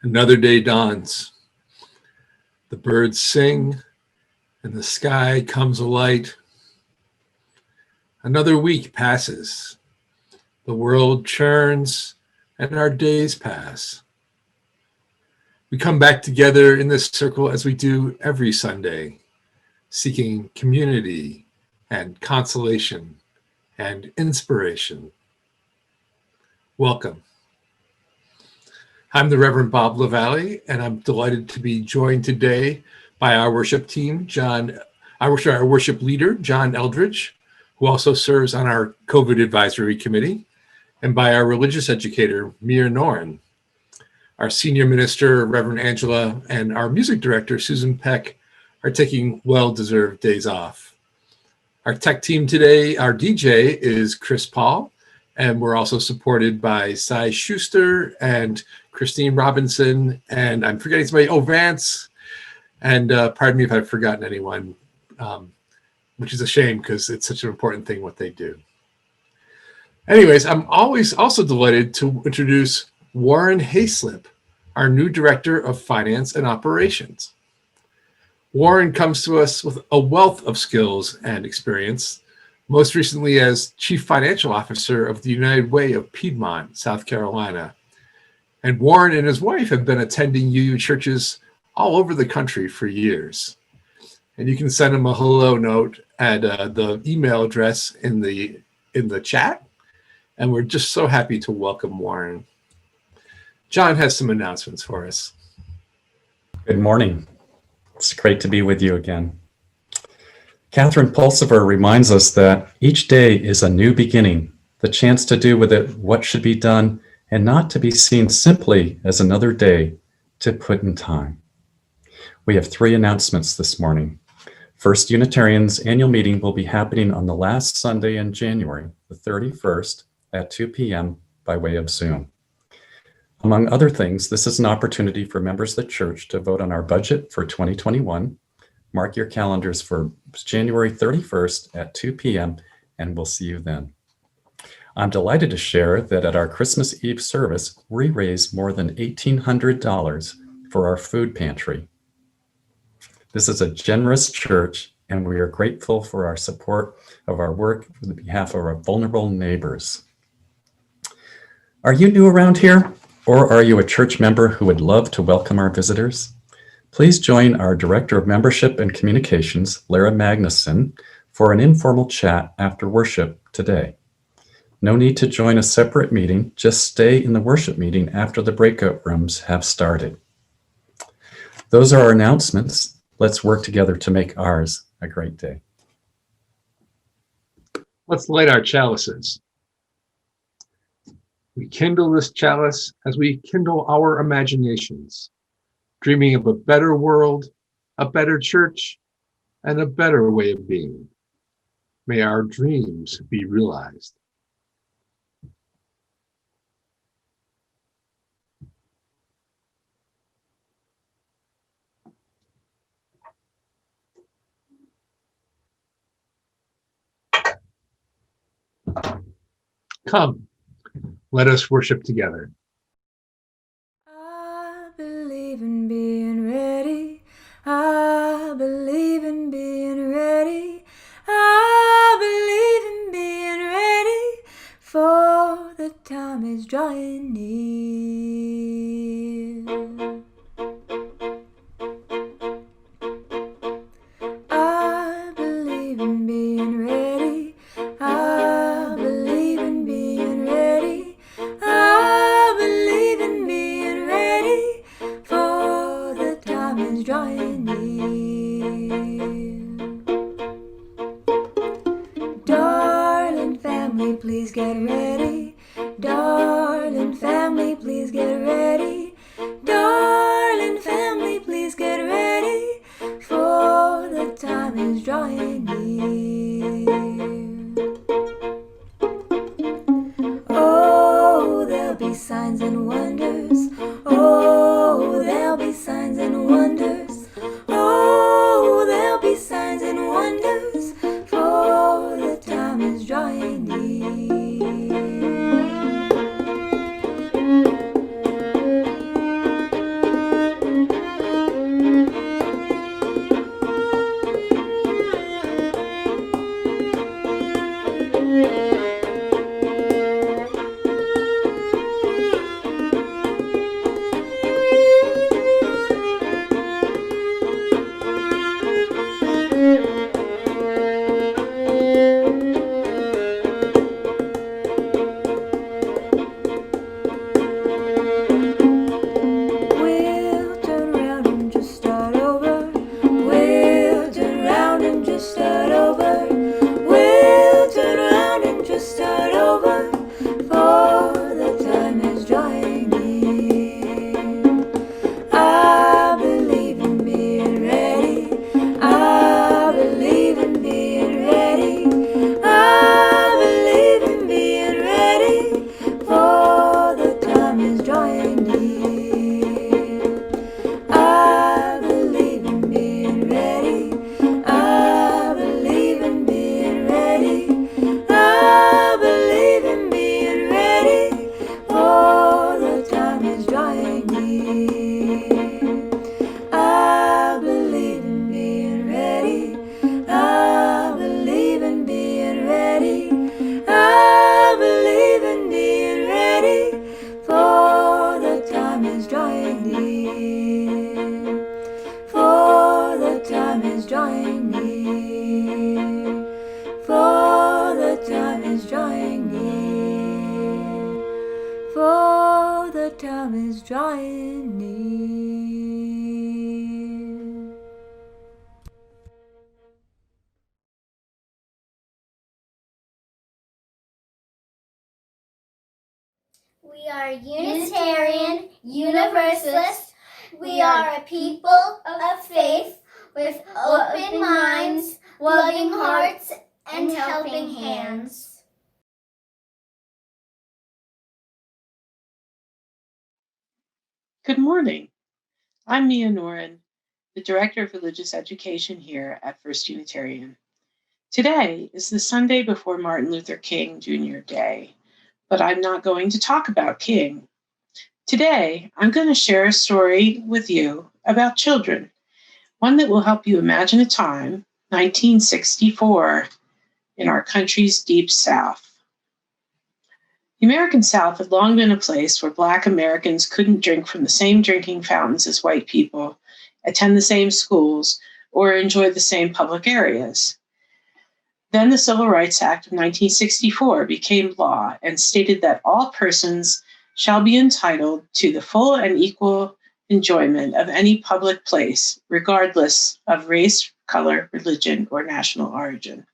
Another day dawns. The birds sing and the sky comes alight. Another week passes. The world churns and our days pass. We come back together in this circle as we do every Sunday, seeking community and consolation and inspiration. Welcome. I'm the Reverend Bob LaVallee, and I'm delighted to be joined today by our worship team, our worship leader, John Eldridge, who also serves on our COVID advisory committee, and by our religious educator, Mir Noren. Our senior minister, Reverend Angela, and our music director, Susan Peck, are taking well-deserved days off. Our tech team today, our DJ is Chris Paul, and we're also supported by Cy Schuster and Christine Robinson, and I'm forgetting somebody, Vance, and pardon me if I've forgotten anyone, which is a shame because it's such an important thing what they do. Anyways, I'm always also delighted to introduce Warren Hayslip, our new Director of Finance and Operations. Warren comes to us with a wealth of skills and experience, most recently as Chief Financial Officer of the United Way of Piedmont, South Carolina. And Warren and his wife have been attending UU churches all over the country for years. And you can send him a hello note at the email address in the chat. And we're just so happy to welcome Warren. John has some announcements for us. Good morning. It's great to be with you again. Catherine Pulsiver reminds us that each day is a new beginning, the chance to do with it what should be done and not to be seen simply as another day to put in time. We have 3 announcements this morning. First, Unitarian's annual meeting will be happening on the last Sunday in January, the 31st at 2 p.m. by way of Zoom. Among other things, this is an opportunity for members of the church to vote on our budget for 2021. Mark your calendars for January 31st at 2 p.m. and we'll see you then. I'm delighted to share that at our Christmas Eve service, we raised more than $1,800 for our food pantry. This is a generous church, and we are grateful for our support of our work on behalf of our vulnerable neighbors. Are you new around here, or are you a church member who would love to welcome our visitors? Please join our Director of Membership and Communications, Lara Magnuson, for an informal chat after worship today. No need to join a separate meeting, just stay in the worship meeting after the breakout rooms have started. Those are our announcements. Let's work together to make ours a great day. Let's light our chalices. We kindle this chalice as we kindle our imaginations, dreaming of a better world, a better church, and a better way of being. May our dreams be realized. Come, let us worship together. I believe in being ready. I believe in being ready. I believe in being ready, for the time is drawing near. I believe in being ready. I believe in being ready. I believe in being ready, for the time is drawing near. Darling family, please get ready. Darling family, please get ready. Darling family, please get ready, for the time is drawing near. Oh, there'll be signs and wonders. Oh, there'll be signs and wonders. Oh, there'll be signs and wonders, for the time is drawing near. the time is drawing near. We are Unitarian Universalists. We are a people of faith with open minds, loving hearts, and helping hands. Good morning. I'm Mia Noren, the Director of Religious Education here at First Unitarian. Today is the Sunday before Martin Luther King Jr. Day, but I'm not going to talk about King. Today, I'm going to share a story with you about children, one that will help you imagine a time, 1964, in our country's deep South. The American South had long been a place where Black Americans couldn't drink from the same drinking fountains as white people, attend the same schools, or enjoy the same public areas. Then the Civil Rights Act of 1964 became law and stated that all persons shall be entitled to the full and equal enjoyment of any public place, regardless of race, color, religion, or national origin.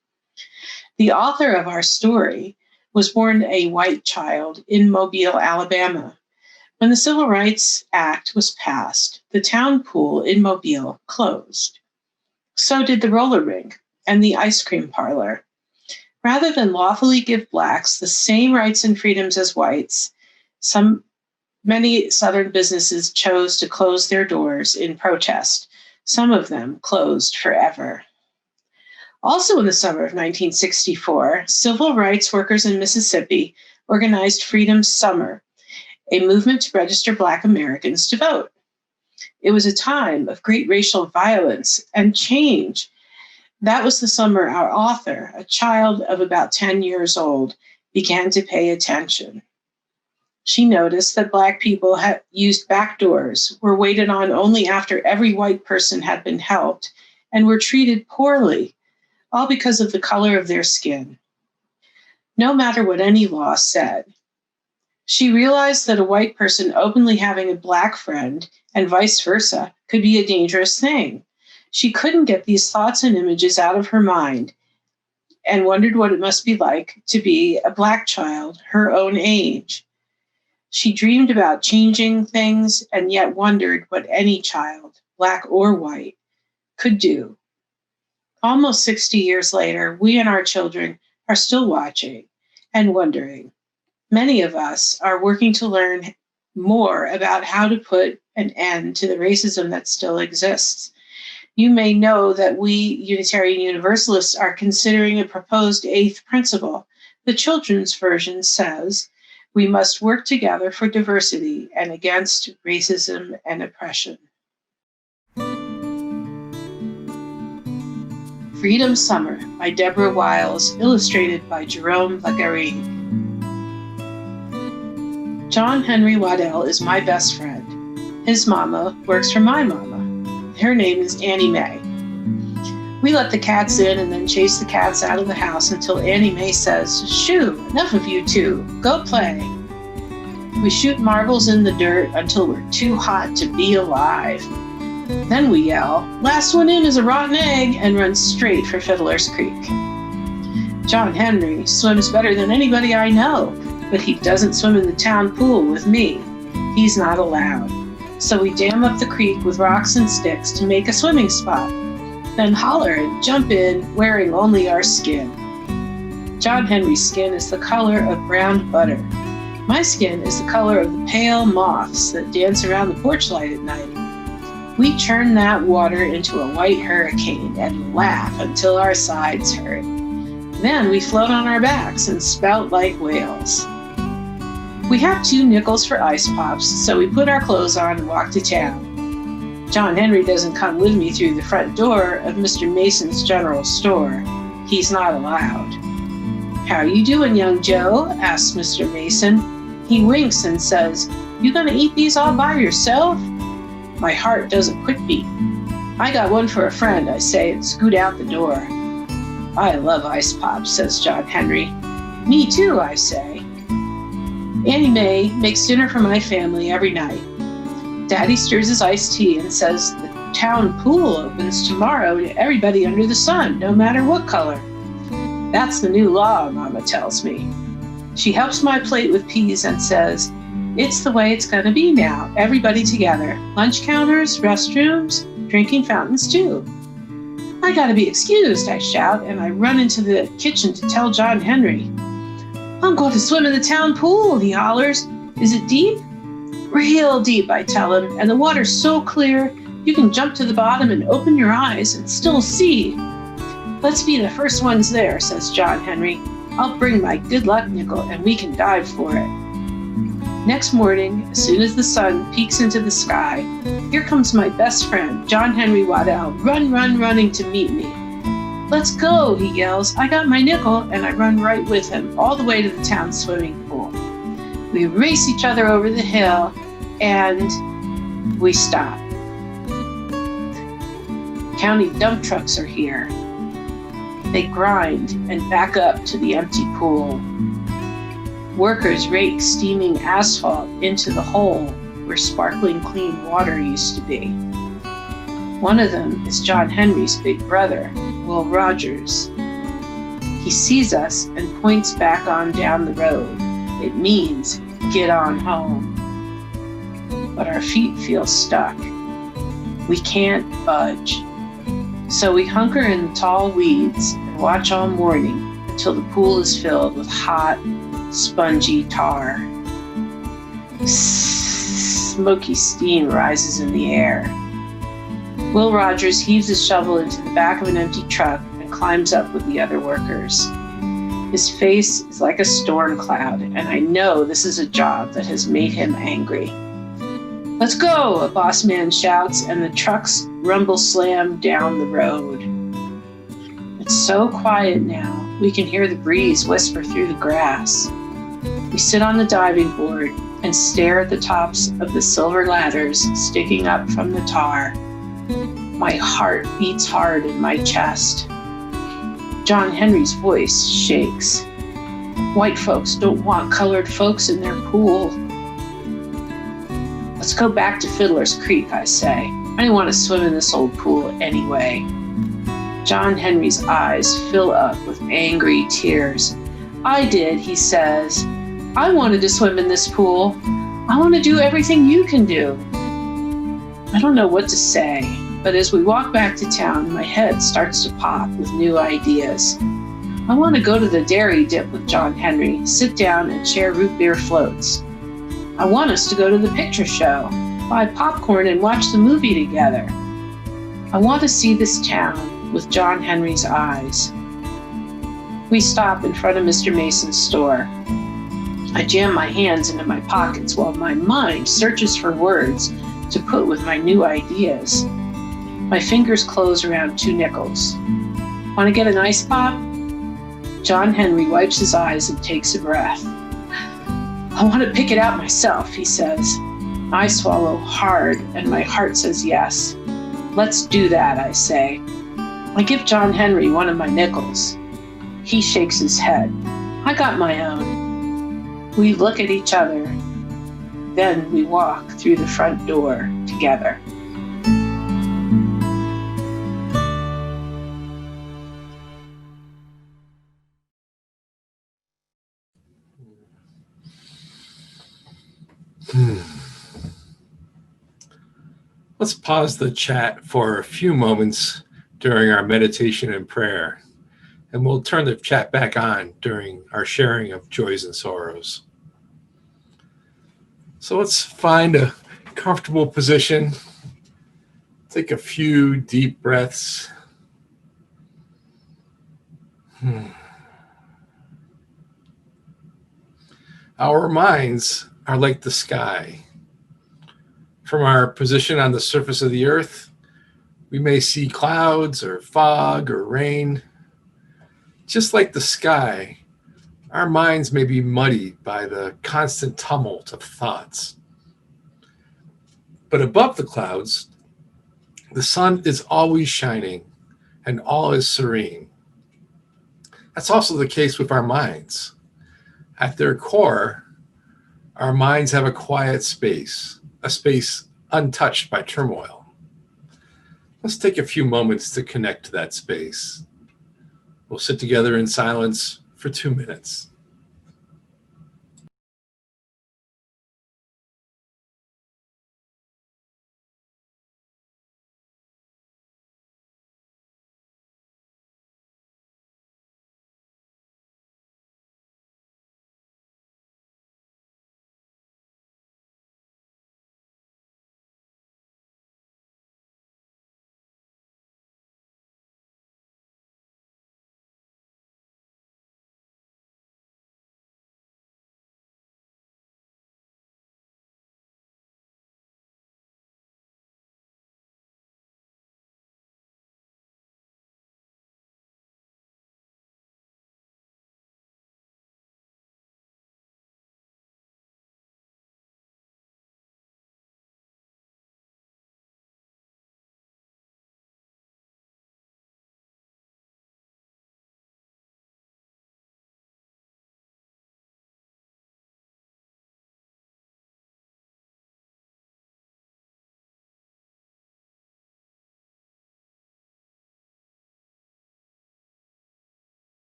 The author of our story was born a white child in Mobile, Alabama. When the Civil Rights Act was passed, the town pool in Mobile closed. So did the roller rink and the ice cream parlor. Rather than lawfully give Blacks the same rights and freedoms as whites, many Southern businesses chose to close their doors in protest. Some of them closed forever. Also in the summer of 1964, civil rights workers in Mississippi organized Freedom Summer, a movement to register Black Americans to vote. It was a time of great racial violence and change. That was the summer our author, a child of about 10 years old, began to pay attention. She noticed that Black people had used back doors, were waited on only after every white person had been helped, and were treated poorly, all because of the color of their skin. No matter what any law said. She realized that a white person openly having a Black friend and vice versa could be a dangerous thing. She couldn't get these thoughts and images out of her mind and wondered what it must be like to be a Black child her own age. She dreamed about changing things and yet wondered what any child, Black or white, could do. Almost 60 years later, we and our children are still watching and wondering. Many of us are working to learn more about how to put an end to the racism that still exists. You may know that we Unitarian Universalists are considering a proposed 8th principle. The children's version says, we must work together for diversity and against racism and oppression. Freedom Summer by Deborah Wiles, illustrated by Jerome Lagarrigue. John Henry Waddell is my best friend. His mama works for my mama. Her name is Annie Mae. We let the cats in and then chase the cats out of the house until Annie Mae says, "Shoo, enough of you two, go play." We shoot marbles in the dirt until we're too hot to be alive. Then we yell, "Last one in is a rotten egg," and run straight for Fiddler's Creek. John Henry swims better than anybody I know, but he doesn't swim in the town pool with me. He's not allowed. So we dam up the creek with rocks and sticks to make a swimming spot, then holler and jump in wearing only our skin. John Henry's skin is the color of browned butter. My skin is the color of the pale moths that dance around the porch light at night. We churn that water into a white hurricane and laugh until our sides hurt. Then we float on our backs and spout like whales. We have 2 nickels for ice pops, so we put our clothes on and walk to town. John Henry doesn't come with me through the front door of Mr. Mason's general store. He's not allowed. "How you doing, young Joe?" asks Mr. Mason. He winks and says, "You gonna eat these all by yourself?" My heart does a quick beat. "I got one for a friend," I say, and scoot out the door. "I love ice pops," says John Henry. "Me too," I say. Annie Mae makes dinner for my family every night. Daddy stirs his iced tea and says the town pool opens tomorrow to everybody under the sun, no matter what color. That's the new law, Mama tells me. She helps my plate with peas and says, it's the way it's gonna be now, everybody together. Lunch counters, restrooms, drinking fountains too. I gotta be excused, I shout, and I run into the kitchen to tell John Henry. I'm going to swim in the town pool, he hollers. Is it deep? Real deep, I tell him, and the water's so clear you can jump to the bottom and open your eyes and still see. Let's be the first ones there, says John Henry. I'll bring my good luck nickel and we can dive for it. Next morning, as soon as the sun peeks into the sky, here comes my best friend, John Henry Waddell, running to meet me. Let's go, he yells. I got my nickel, and I run right with him all the way to the town swimming pool. We race each other over the hill, and we stop. County dump trucks are here. They grind and back up to the empty pool. Workers rake steaming asphalt into the hole where sparkling clean water used to be. One of them is John Henry's big brother, Will Rogers. He sees us and points back on down the road. It means get on home. But our feet feel stuck. We can't budge. So we hunker in the tall weeds and watch all morning until the pool is filled with hot, spongy tar. Smoky steam rises in the air. Will Rogers heaves his shovel into the back of an empty truck and climbs up with the other workers. His face is like a storm cloud, and I know this is a job that has made him angry. Let's go, a boss man shouts, and the trucks rumble slam down the road. It's so quiet now, we can hear the breeze whisper through the grass. We sit on the diving board and stare at the tops of the silver ladders sticking up from the tar. My heart beats hard in my chest. John Henry's voice shakes. White folks don't want colored folks in their pool. Let's go back to Fiddler's Creek, I say. I don't want to swim in this old pool anyway. John Henry's eyes fill up with angry tears. I did, he says. I wanted to swim in this pool. I want to do everything you can do. I don't know what to say, but as we walk back to town, my head starts to pop with new ideas. I want to go to the dairy dip with John Henry, sit down and share root beer floats. I want us to go to the picture show, buy popcorn and watch the movie together. I want to see this town with John Henry's eyes. We stop in front of Mr. Mason's store. I jam my hands into my pockets while my mind searches for words to put with my new ideas. My fingers close around 2 nickels. Want to get an ice pop? John Henry wipes his eyes and takes a breath. I want to pick it out myself, he says. I swallow hard and my heart says yes. Let's do that, I say. I give John Henry one of my nickels. He shakes his head. I got my own. We look at each other. Then we walk through the front door together. Let's pause the chat for a few moments during our meditation and prayer, and we'll turn the chat back on during our sharing of joys and sorrows. So let's find a comfortable position. Take a few deep breaths. Our minds are like the sky. From our position on the surface of the earth, we may see clouds or fog or rain. Just like the sky, our minds may be muddied by the constant tumult of thoughts. But above the clouds, the sun is always shining and all is serene. That's also the case with our minds. At their core, Our minds have a quiet space, a space untouched by turmoil. Let's take a few moments to connect to that space. We'll sit together in silence for 2 minutes.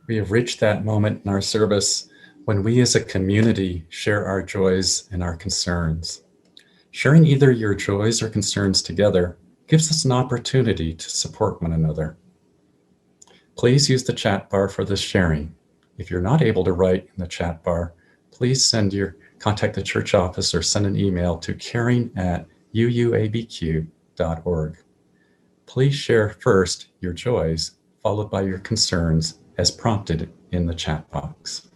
We have reached that moment in our service when we as a community share our joys and our concerns. Sharing either your joys or concerns together gives us an opportunity to support one another. Please use the chat bar for this sharing. If you're not able to write in the chat bar, please contact the church office or send an email to caring@uuabq.org. Please share first your joys, followed by your concerns as prompted in the chat box.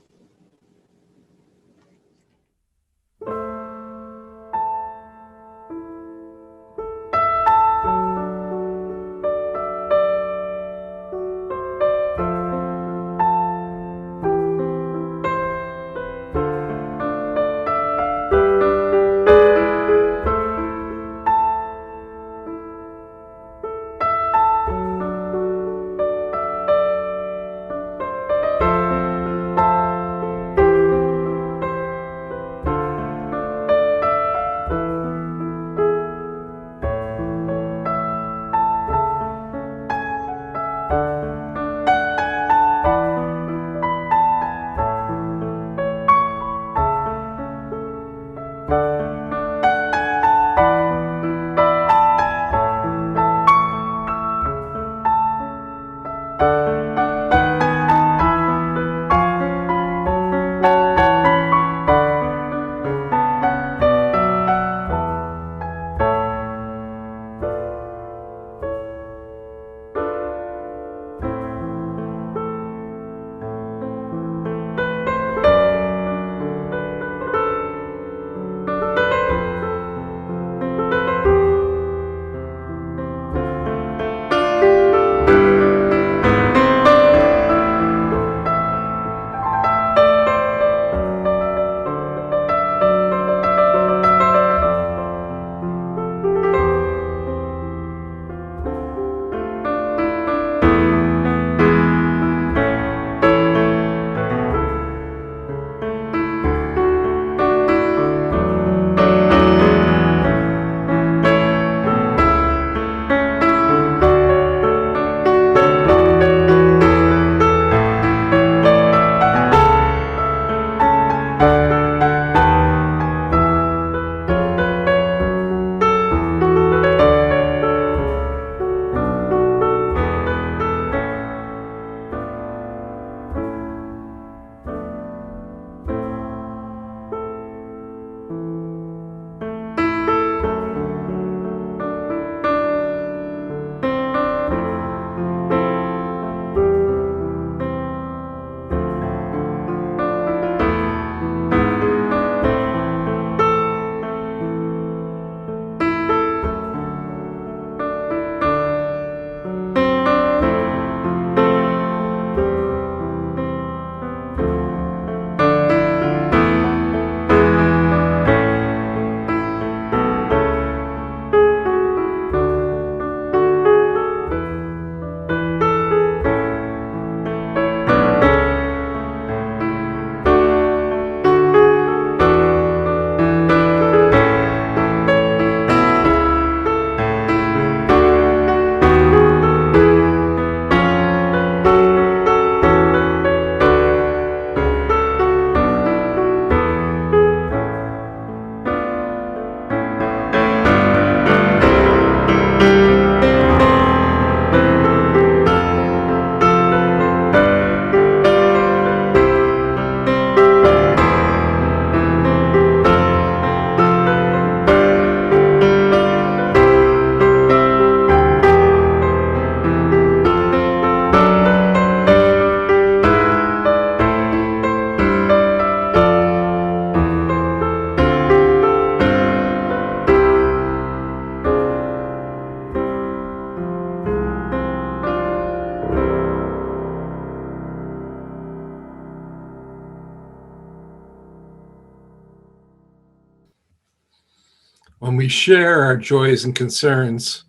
When we share our joys and concerns,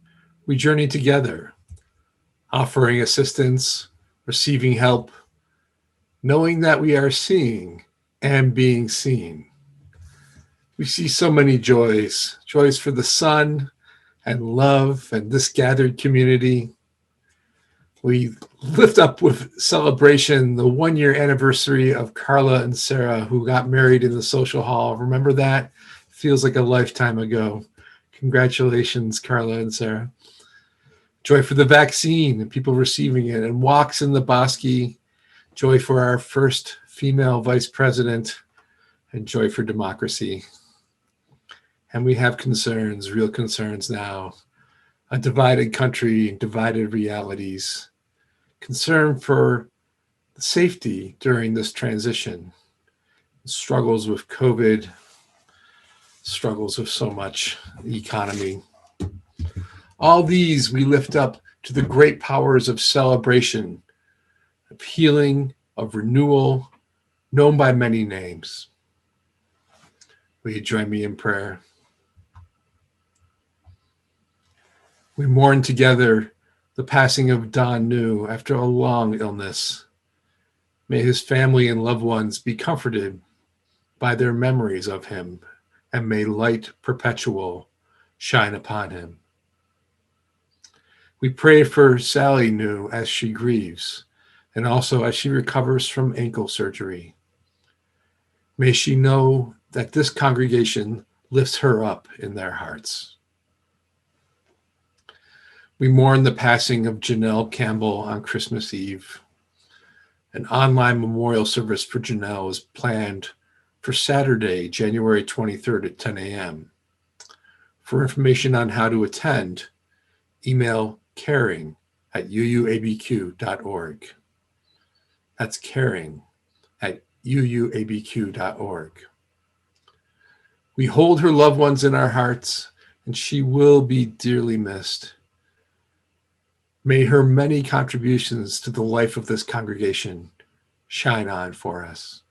we journey together, offering assistance, receiving help, knowing that we are seeing and being seen. We see so many joys, joys for the sun and love and this gathered community. We lift up with celebration the 1-year anniversary of Carla and Sarah, who got married in the social hall. Remember that? Feels like a lifetime ago. Congratulations, Carla and Sarah. Joy for the vaccine and people receiving it, and walks in the Bosque. Joy for our first female vice president, and joy for democracy. And we have concerns, real concerns now. A divided country, divided realities. Concern for safety during this transition. Struggles with COVID, struggles with so much, the economy. All these we lift up to the great powers of celebration, of healing, of renewal, known by many names. Will you join me in prayer? We mourn together the passing of Don New after a long illness. May his family and loved ones be comforted by their memories of him, and may light perpetual shine upon him. We pray for Sally New as she grieves, and also as she recovers from ankle surgery. May she know that this congregation lifts her up in their hearts. We mourn the passing of Janelle Campbell on Christmas Eve. An online memorial service for Janelle is planned for Saturday, January 23rd at 10 a.m. For information on how to attend, email caring@uuabq.org. That's caring@uuabq.org. We hold her loved ones in our hearts, and she will be dearly missed. May her many contributions to the life of this congregation shine on for us.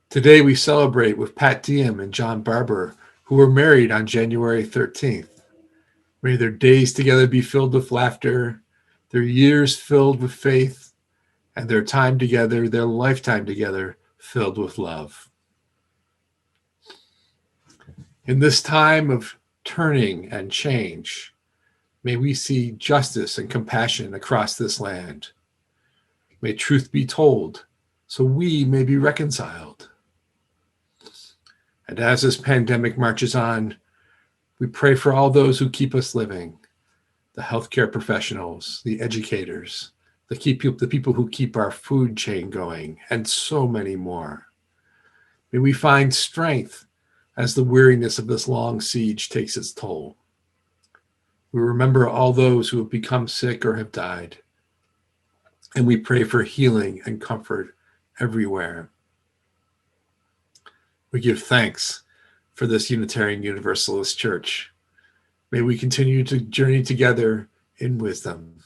Today we celebrate with Pat Diem and John Barber, who were married on January 13th. May their days together be filled with laughter, their years filled with faith, and their time together, their lifetime together, filled with love. In this time of turning and change, may we see justice and compassion across this land. May truth be told so we may be reconciled. And as this pandemic marches on, we pray for all those who keep us living, the healthcare professionals, the educators, the people who keep our food chain going, and so many more. May we find strength as the weariness of this long siege takes its toll. We remember all those who have become sick or have died, and we pray for healing and comfort everywhere. We give thanks for this Unitarian Universalist Church. May we continue to journey together in wisdom.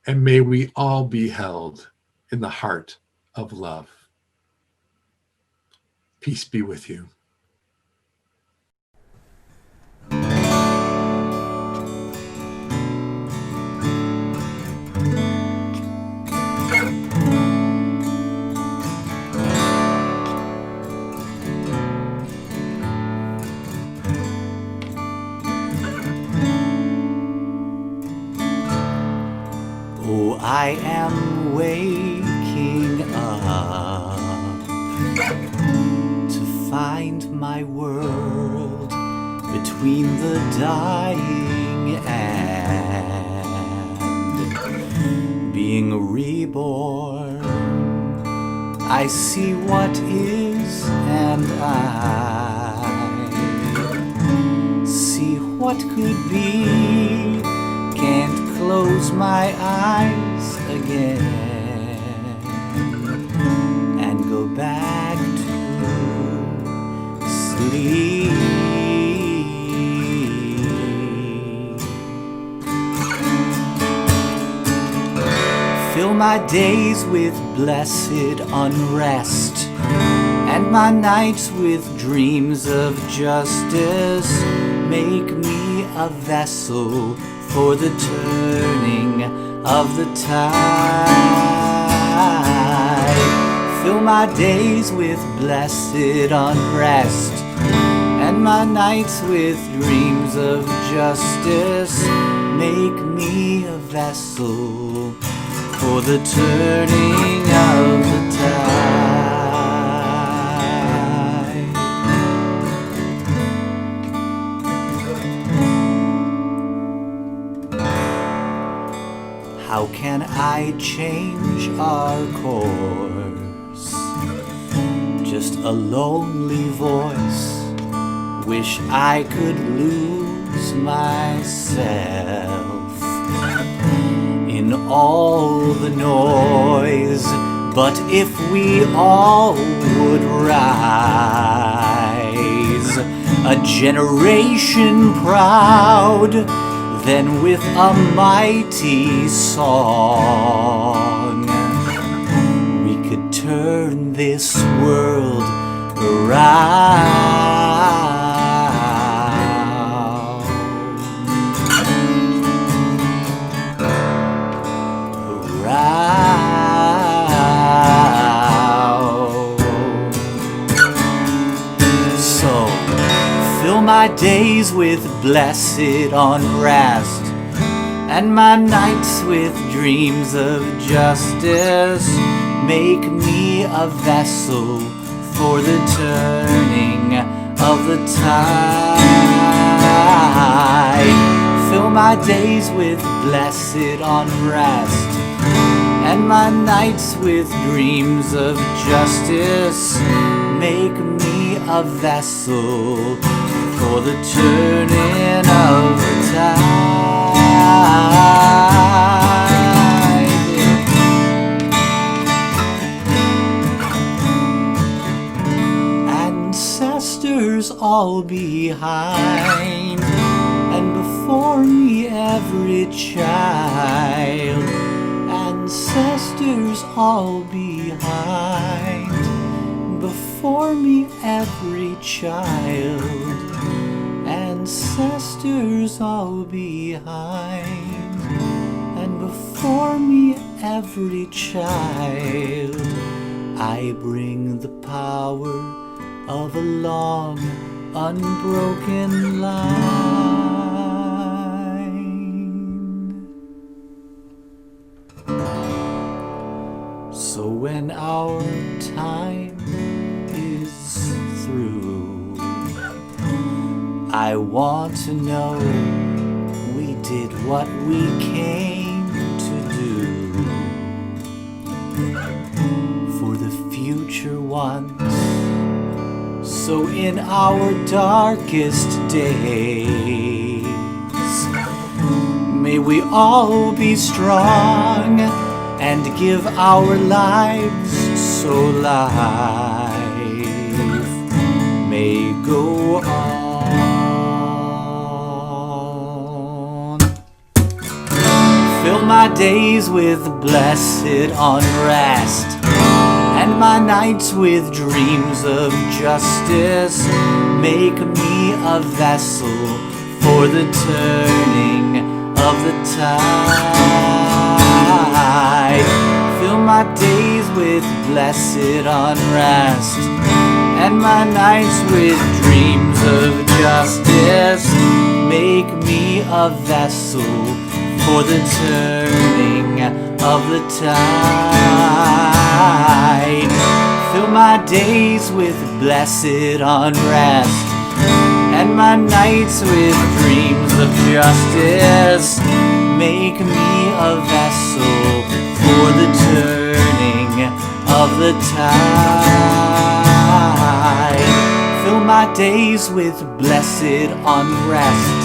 And may we all be held in the heart of love. Peace be with you. Oh, I am waking up to find my world between the dying and being reborn. I see what is and I see what could be. Can't close my eyes again and go back to sleep. Fill my days with blessed unrest, and my nights with dreams of justice. Make me a vessel for the turning of the tide. Fill my days with blessed unrest, and my nights with dreams of justice. Make me a vessel for the turning of the tide. How can I change our course? Just a lonely voice. Wish I could lose myself in all the noise. But if we all would rise, a generation proud, then with a mighty song we could turn this world around. So fill my days with blessed unrest, and my nights with dreams of justice. Make me a vessel for the turning of the tide. Fill my days with blessed unrest, and my nights with dreams of justice. Make me a vessel for the turning of the tide. Ancestors all behind, and before me every child. Ancestors all behind, before me every child. Ancestors all behind, and before me every child. I bring the power of a long, unbroken line. So when our time is through, I want to know we did what we came to do for the future ones. So in our darkest days, may we all be strong and give our lives so life may go on. Fill my days with blessed unrest, and my nights with dreams of justice. Make me a vessel for the turning of the tide. Fill my days with blessed unrest, and my nights with dreams of justice. Make me a vessel for the turning of the tide. Fill my days with blessed unrest, and my nights with dreams of justice. Make me a vessel for the turning of the tide. Fill my days with blessed unrest,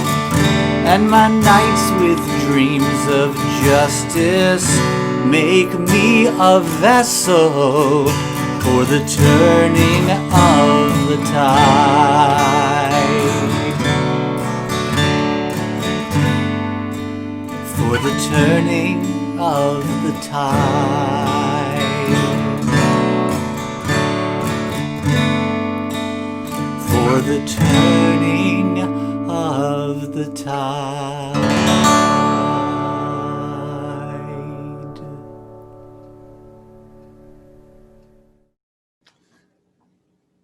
and my nights with dreams of justice. Make me a vessel for the turning of the tide. For the turning of the tide. For the turning of the tide.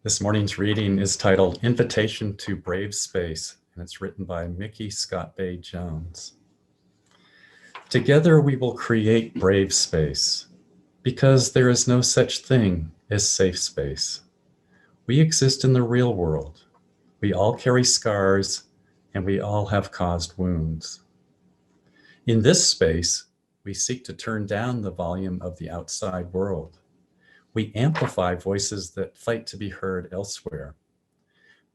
This morning's reading is titled Invitation to Brave Space, and it's written by Mickey Scott Bay Jones. Together we will create brave space, because there is no such thing as safe space. We exist in the real world. We all carry scars, and we all have caused wounds. In this space, we seek to turn down the volume of the outside world. We amplify voices that fight to be heard elsewhere.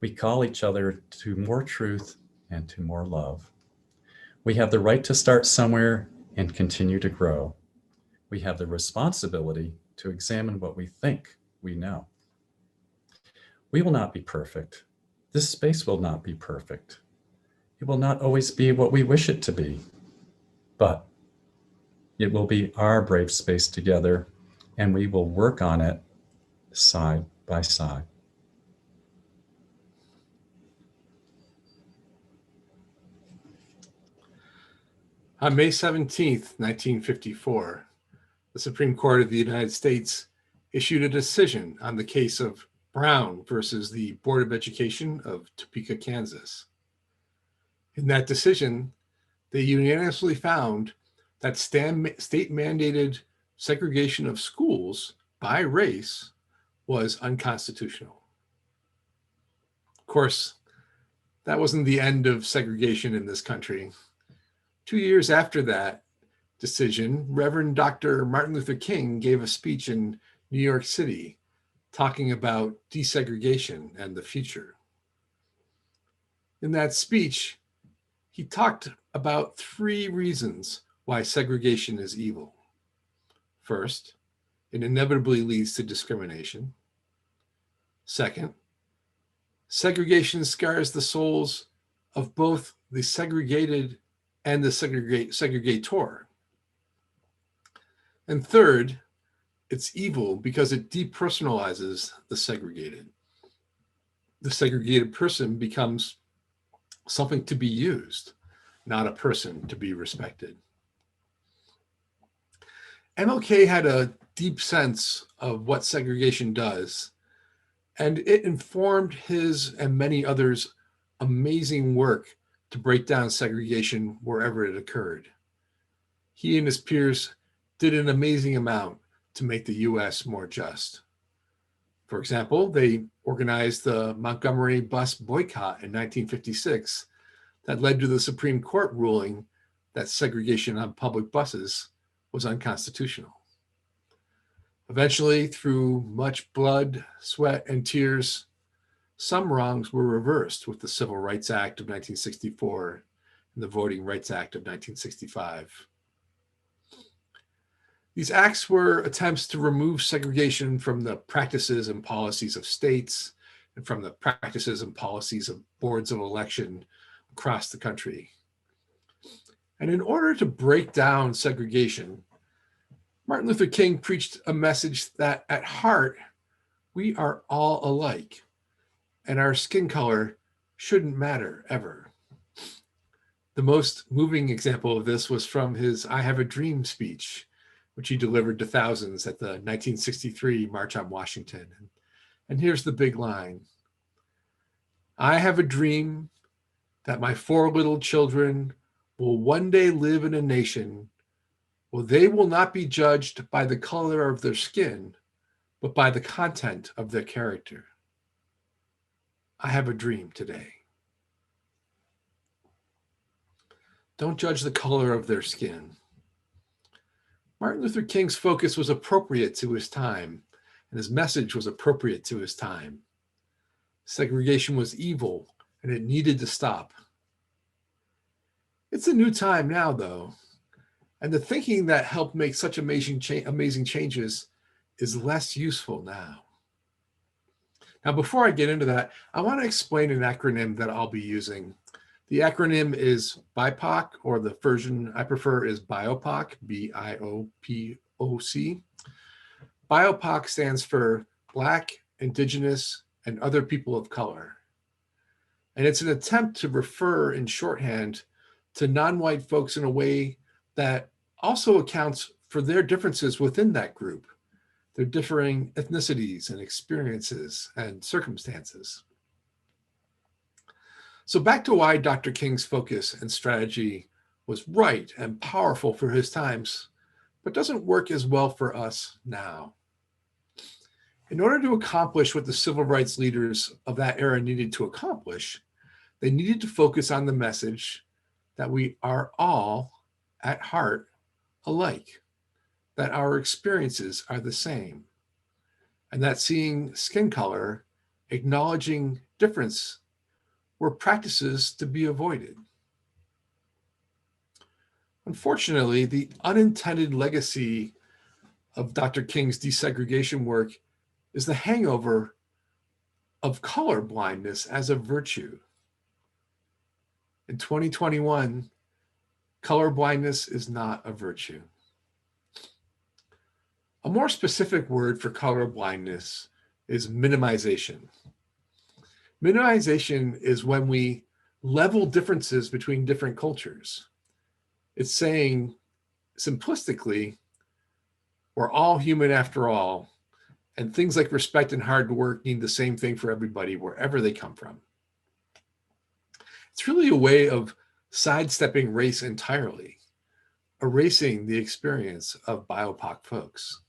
We call each other to more truth and to more love. We have the right to start somewhere and continue to grow. We have the responsibility to examine what we think we know. We will not be perfect. This space will not be perfect. It will not always be what we wish it to be, but it will be our brave space together, and we will work on it side by side. On May 17th, 1954, the Supreme Court of the United States issued a decision on the case of Brown versus the Board of Education of Topeka, Kansas. In that decision, they unanimously found that state-mandated segregation of schools by race was unconstitutional. Of course, that wasn't the end of segregation in this country. 2 years after that decision, Reverend Dr. Martin Luther King gave a speech in New York City talking about desegregation and the future. In that speech, he talked about 3 reasons why segregation is evil. First, it inevitably leads to discrimination. Second, segregation scars the souls of both the segregated and the segregator. And third, it's evil because it depersonalizes the segregated. The segregated person becomes something to be used, not a person to be respected. MLK had a deep sense of what segregation does, and it informed his and many others' amazing work to break down segregation wherever it occurred. He and his peers did an amazing amount to make the US more just. For example, they organized the Montgomery bus boycott in 1956 that led to the Supreme Court ruling that segregation on public buses was unconstitutional. Eventually, through much blood, sweat, and tears, some wrongs were reversed with the Civil Rights Act of 1964 and the Voting Rights Act of 1965. These acts were attempts to remove segregation from the practices and policies of states and from the practices and policies of boards of election across the country. And in order to break down segregation, Martin Luther King preached a message that at heart, we are all alike, and our skin color shouldn't matter ever. The most moving example of this was from his I Have a Dream speech, which he delivered to thousands at the 1963 March on Washington. And here's the big line. I have a dream that my 4 little children will one day live in a nation where they will not be judged by the color of their skin, but by the content of their character. I have a dream today. Don't judge the color of their skin. Martin Luther King's focus was appropriate to his time, and his message was appropriate to his time. Segregation was evil, and it needed to stop. It's a new time now, though, and the thinking that helped make such amazing changes is less useful now. Now, before I get into that, I want to explain an acronym that I'll be using. The acronym is BIPOC, or the version I prefer is BIOPOC, BIOPOC. BIOPOC stands for Black, Indigenous, and Other People of Color. And it's an attempt to refer in shorthand to non-white folks in a way that also accounts for their differences within that group, their differing ethnicities and experiences and circumstances. So back to why Dr. King's focus and strategy was right and powerful for his times, but doesn't work as well for us now. In order to accomplish what the civil rights leaders of that era needed to accomplish, they needed to focus on the message that we are all, at heart, alike, that our experiences are the same, and that seeing skin color, acknowledging difference, were practices to be avoided. Unfortunately, the unintended legacy of Dr. King's desegregation work is the hangover of color blindness as a virtue. In 2021, color blindness is not a virtue. A more specific word for color blindness is minimization. Minimization is when we level differences between different cultures. It's saying, simplistically, we're all human after all, and things like respect and hard work mean the same thing for everybody, wherever they come from. It's really a way of sidestepping race entirely, erasing the experience of BIPOC folks.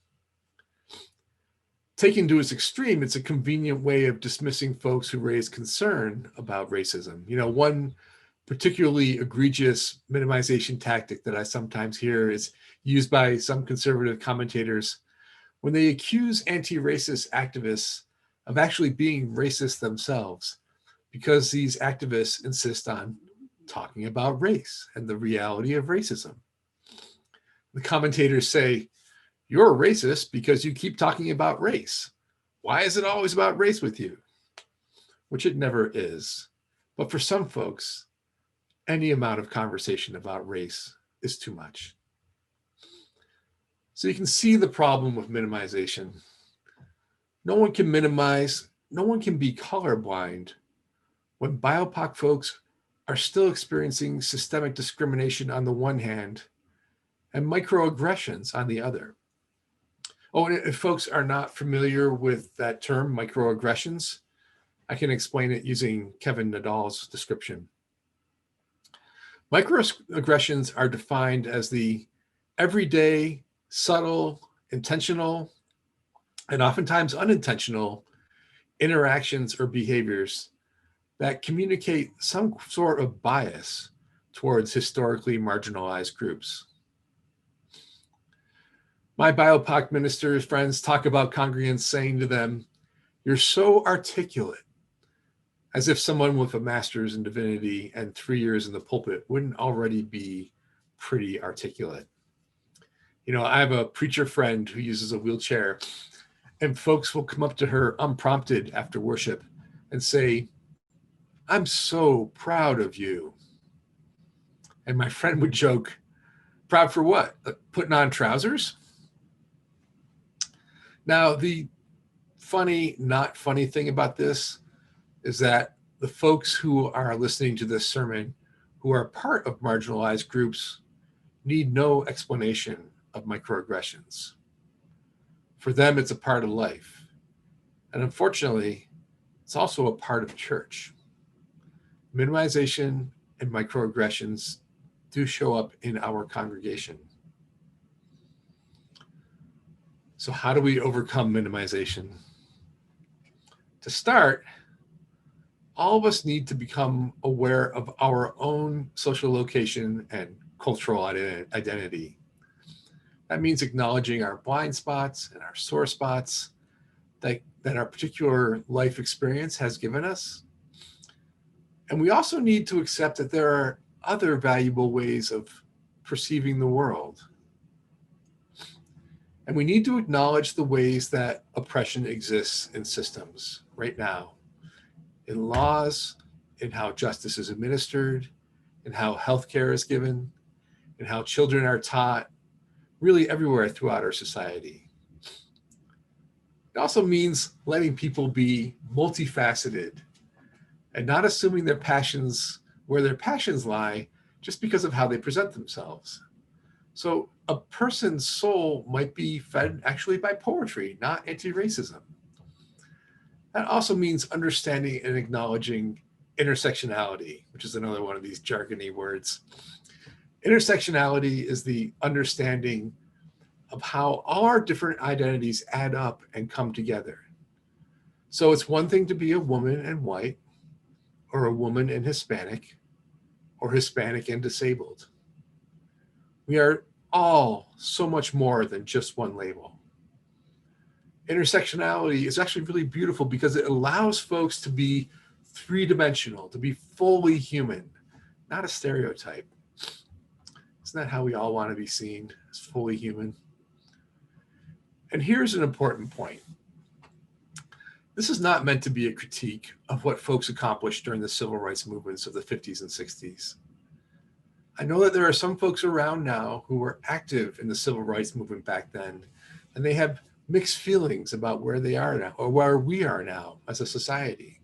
Taken to its extreme, it's a convenient way of dismissing folks who raise concern about racism. You know, one particularly egregious minimization tactic that I sometimes hear is used by some conservative commentators when they accuse anti-racist activists of actually being racist themselves, because these activists insist on talking about race and the reality of racism. The commentators say, "You're a racist because you keep talking about race. Why is it always about race with you?" Which it never is. But for some folks, any amount of conversation about race is too much. So you can see the problem with minimization. No one can minimize, no one can be colorblind when BIPOC folks are still experiencing systemic discrimination on the one hand and microaggressions on the other. Oh, and if folks are not familiar with that term, microaggressions, I can explain it using Kevin Nadal's description. Microaggressions are defined as the everyday, subtle, intentional, and oftentimes unintentional interactions or behaviors that communicate some sort of bias towards historically marginalized groups. My BIPOC ministers friends talk about congregants saying to them, "You're so articulate," as if someone with a master's in divinity and 3 years in the pulpit wouldn't already be pretty articulate. You know, I have a preacher friend who uses a wheelchair, and folks will come up to her unprompted after worship and say, "I'm so proud of you." And my friend would joke, "Proud for what? Putting on trousers?" Now, the funny, not funny thing about this is that the folks who are listening to this sermon, who are part of marginalized groups, need no explanation of microaggressions. For them, it's a part of life. And unfortunately, it's also a part of church. Minimization and microaggressions do show up in our congregation. So how do we overcome minimization? To start, all of us need to become aware of our own social location and cultural identity. That means acknowledging our blind spots and our sore spots that our particular life experience has given us. And we also need to accept that there are other valuable ways of perceiving the world. And we need to acknowledge the ways that oppression exists in systems right now, in laws, in how justice is administered, in how healthcare is given, in how children are taught, really everywhere throughout our society. It also means letting people be multifaceted and not assuming their passions, where their passions lie, just because of how they present themselves. So a person's soul might be fed actually by poetry, not anti-racism. That also means understanding and acknowledging intersectionality, which is another one of these jargony words. Intersectionality is the understanding of how all our different identities add up and come together. So it's one thing to be a woman and white, or a woman and Hispanic, or Hispanic and disabled. We are all so much more than just one label. Intersectionality is actually really beautiful because it allows folks to be three-dimensional, to be fully human, not a stereotype. Isn't that how we all want to be seen, as fully human? And here's an important point. This is not meant to be a critique of what folks accomplished during the civil rights movements of the 50s and 60s. I know that there are some folks around now who were active in the civil rights movement back then, and they have mixed feelings about where they are now, or where we are now as a society.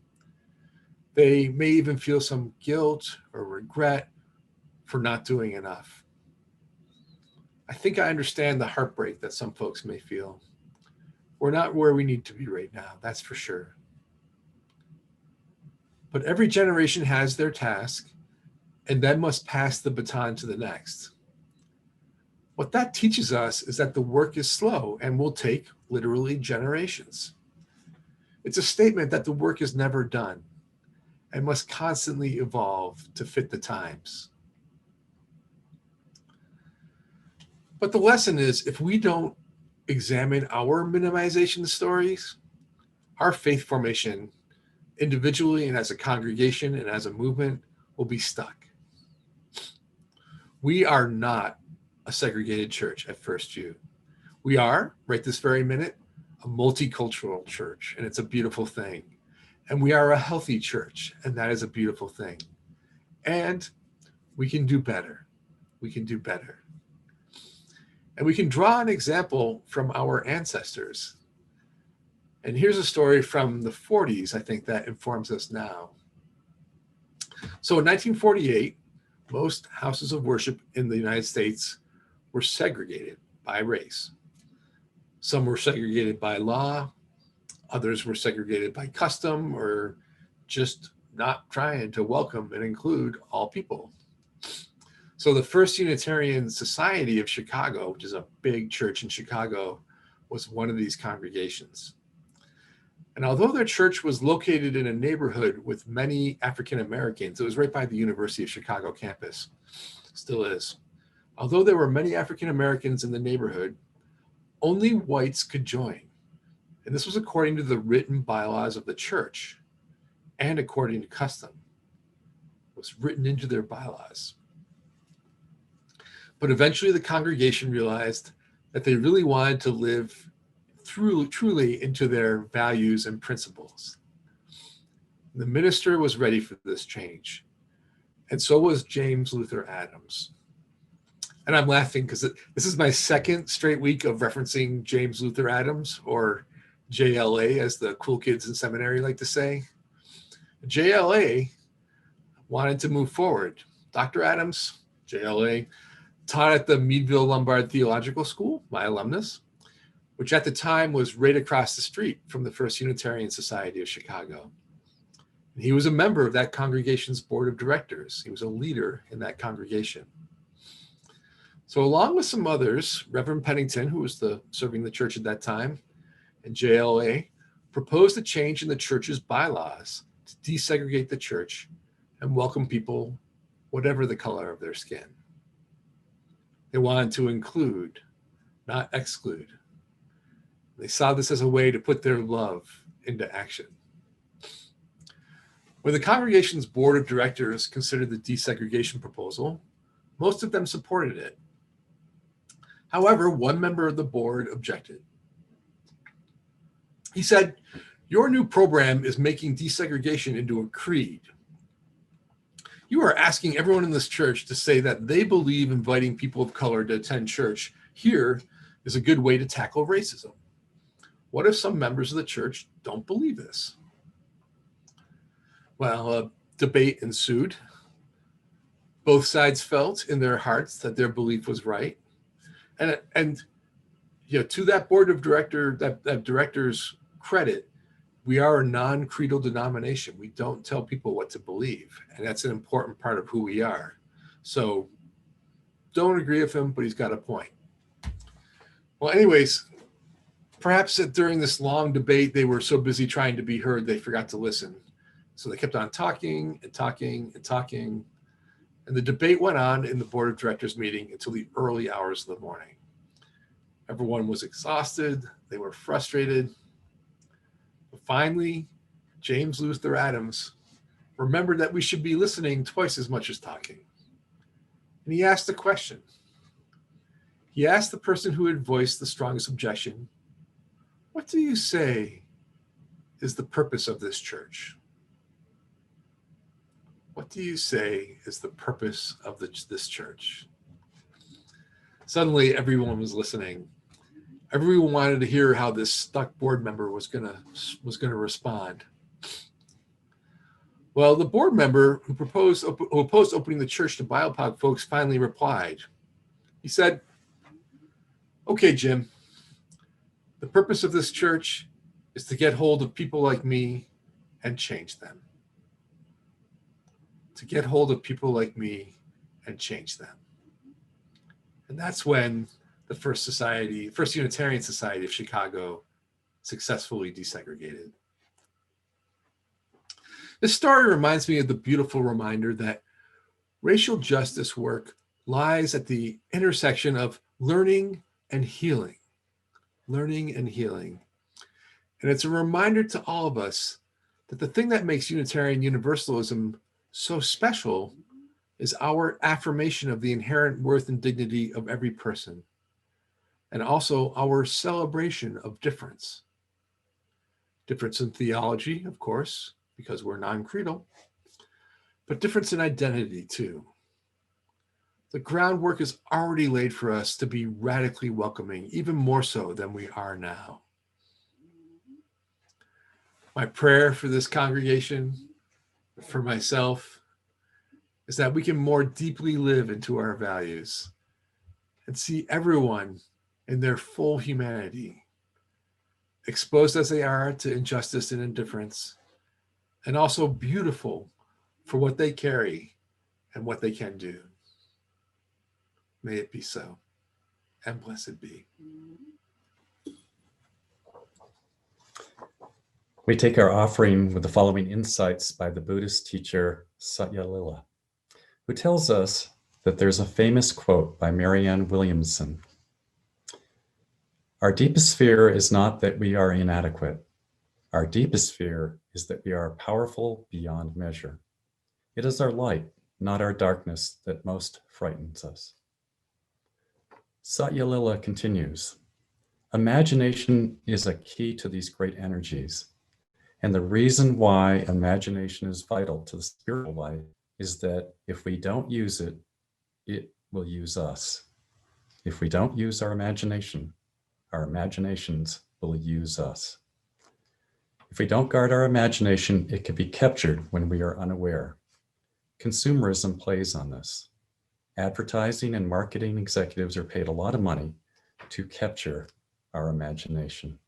They may even feel some guilt or regret for not doing enough. I think I understand the heartbreak that some folks may feel. We're not where we need to be right now, that's for sure. But every generation has their task and then must pass the baton to the next. What that teaches us is that the work is slow and will take literally generations. It's a statement that the work is never done and must constantly evolve to fit the times. But the lesson is, if we don't examine our minimization stories, our faith formation, individually and as a congregation and as a movement, will be stuck. We are not a segregated church at First U. We are, right this very minute, a multicultural church, and it's a beautiful thing. And we are a healthy church, and that is a beautiful thing. And we can do better. We can do better. And we can draw an example from our ancestors. And here's a story from the 40s, I think, that informs us now. So in 1948, most houses of worship in the United States were segregated by race. Some were segregated by law, others were segregated by custom, or just not trying to welcome and include all people. So the First Unitarian Society of Chicago, which is a big church in Chicago, was one of these congregations. And although their church was located in a neighborhood with many African Americans, it was right by the University of Chicago campus, still is. Although there were many African Americans in the neighborhood, only whites could join. And this was according to the written bylaws of the church and according to custom. It was written into their bylaws. But eventually the congregation realized that they really wanted to live truly into their values and principles. The minister was ready for this change, and so was James Luther Adams. And I'm laughing because this is my second straight week of referencing James Luther Adams, or JLA, as the cool kids in seminary like to say. JLA wanted to move forward. Dr. Adams, JLA, taught at the Meadville Lombard Theological School, my alumnus, which at the time was right across the street from the First Unitarian Society of Chicago. And he was a member of that congregation's board of directors. He was a leader in that congregation. So along with some others, Reverend Pennington, who was serving the church at that time, and JLA, proposed a change in the church's bylaws to desegregate the church and welcome people, whatever the color of their skin. They wanted to include, not exclude. They saw this as a way to put their love into action. When the congregation's board of directors considered the desegregation proposal, most of them supported it. However, one member of the board objected. He said, "Your new program is making desegregation into a creed. You are asking everyone in this church to say that they believe inviting people of color to attend church here is a good way to tackle racism. What if some members of the church don't believe this? Well, a debate ensued. Both sides felt in their hearts that their belief was right. And to that board of directors credit, we are a non-creedal denomination. We don't tell people what to believe, and that's an important part of who we are. So don't agree with him, but he's got a point. Well, anyways, perhaps during this long debate, they were so busy trying to be heard, they forgot to listen. So they kept on talking and talking and talking. And the debate went on in the board of directors meeting until the early hours of the morning. Everyone was exhausted. They were frustrated. But finally, James Luther Adams remembered that we should be listening twice as much as talking. And he asked a question. He asked the person who had voiced the strongest objection, "What do you say is the purpose of this church? What do you say is the purpose of this church?" Suddenly, everyone was listening. Everyone wanted to hear how this stuck board member was gonna respond. Well, the board member who opposed opening the church to BIPOC folks finally replied. He said, "Okay, Jim, the purpose of this church is to get hold of people like me and change them. To get hold of people like me and change them." And that's when the First Unitarian Society of Chicago successfully desegregated. This story reminds me of the beautiful reminder that racial justice work lies at the intersection of learning and healing. Learning and healing. And it's a reminder to all of us that the thing that makes Unitarian Universalism so special is our affirmation of the inherent worth and dignity of every person, and also our celebration of difference. Difference in theology, of course, because we're non-creedal, but difference in identity too. The groundwork is already laid for us to be radically welcoming, even more so than we are now. My prayer for this congregation, for myself, is that we can more deeply live into our values and see everyone in their full humanity, exposed as they are to injustice and indifference, and also beautiful for what they carry and what they can do. May it be so, and blessed be. We take our offering with the following insights by the Buddhist teacher Satya Lila, who tells us that there's a famous quote by Marianne Williamson. "Our deepest fear is not that we are inadequate. Our deepest fear is that we are powerful beyond measure. It is our light, not our darkness, that most frightens us." Satya Lila continues, "Imagination is a key to these great energies. And the reason why imagination is vital to the spiritual life is that if we don't use it, it will use us. If we don't use our imaginations will use us. If we don't guard our imagination, it can be captured when we are unaware. Consumerism plays on this. Advertising and marketing executives are paid a lot of money to capture our imagination."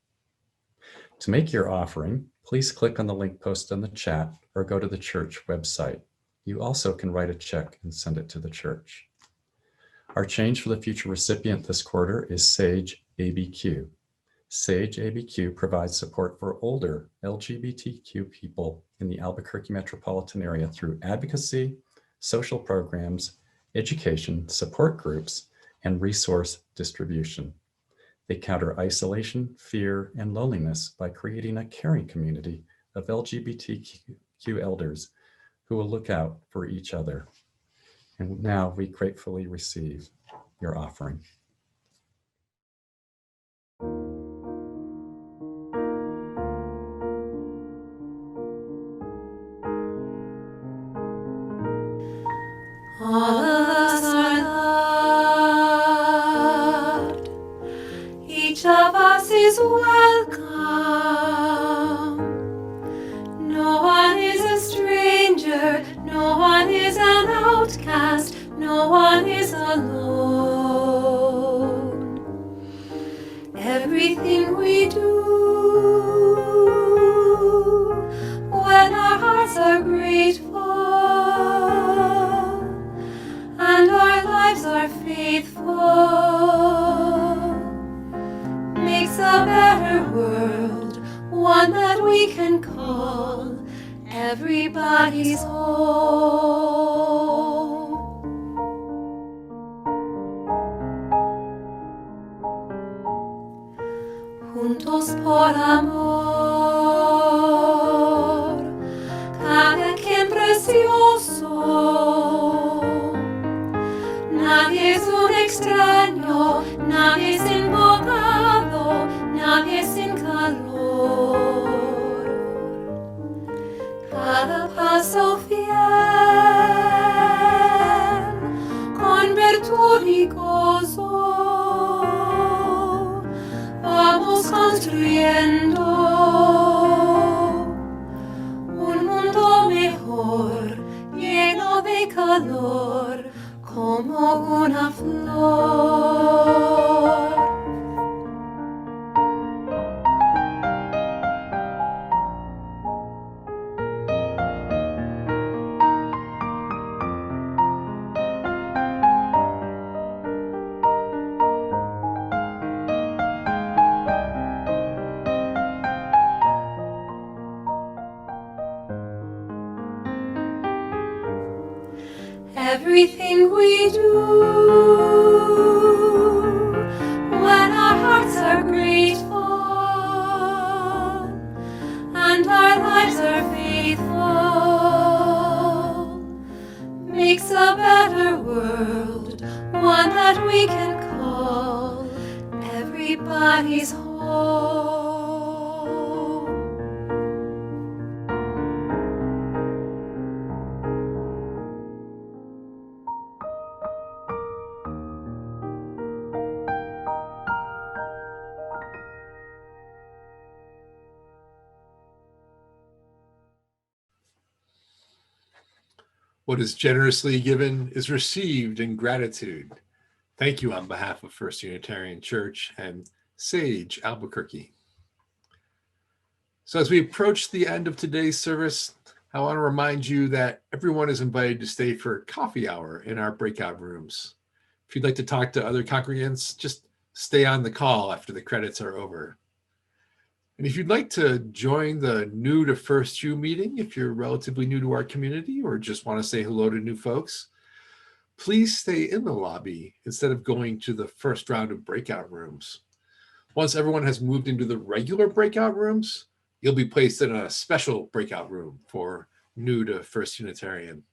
To make your offering, please click on the link posted in the chat or go to the church website. You also can write a check and send it to the church. Our change for the future recipient this quarter is Sage ABQ. Sage ABQ provides support for older LGBTQ people in the Albuquerque metropolitan area through advocacy, social programs, education, support groups, and resource distribution. They counter isolation, fear, and loneliness by creating a caring community of LGBTQ elders who will look out for each other. And now we gratefully receive your offering. we can call everybody's home. Juntos por amor, cada quien precioso. Nadie es un extraño, nadie es invocado, nadie es sin calor. Cada paso fiel, con virtud y gozo, vamos construyendo un mundo mejor, lleno de calor, como una flor. Everything we do, when our hearts are grateful and our lives are faithful, makes a better world, one that we can call everybody's home. What is generously given is received in gratitude. Thank you on behalf of First Unitarian Church and Sage Albuquerque. So as we approach the end of today's service, I want to remind you that everyone is invited to stay for coffee hour in our breakout rooms. If you'd like to talk to other congregants, just stay on the call after the credits are over. And if you'd like to join the new to First U meeting, if you're relatively new to our community or just want to say hello to new folks, please stay in the lobby instead of going to the first round of breakout rooms. Once everyone has moved into the regular breakout rooms, you'll be placed in a special breakout room for new to First Unitarian.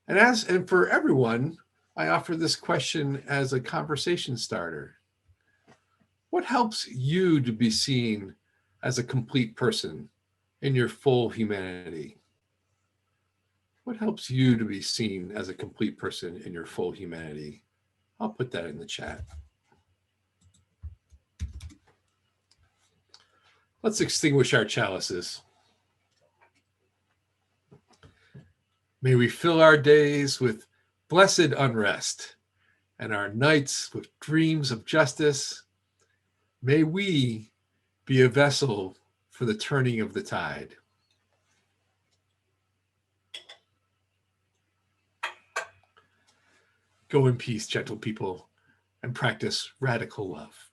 And for everyone, I offer this question as a conversation starter. What helps you to be seen as a complete person in your full humanity? What helps you to be seen as a complete person in your full humanity? I'll put that in the chat. Let's extinguish our chalices. May we fill our days with blessed unrest and our nights with dreams of justice. May we be a vessel for the turning of the tide. Go in peace, gentle people, and practice radical love.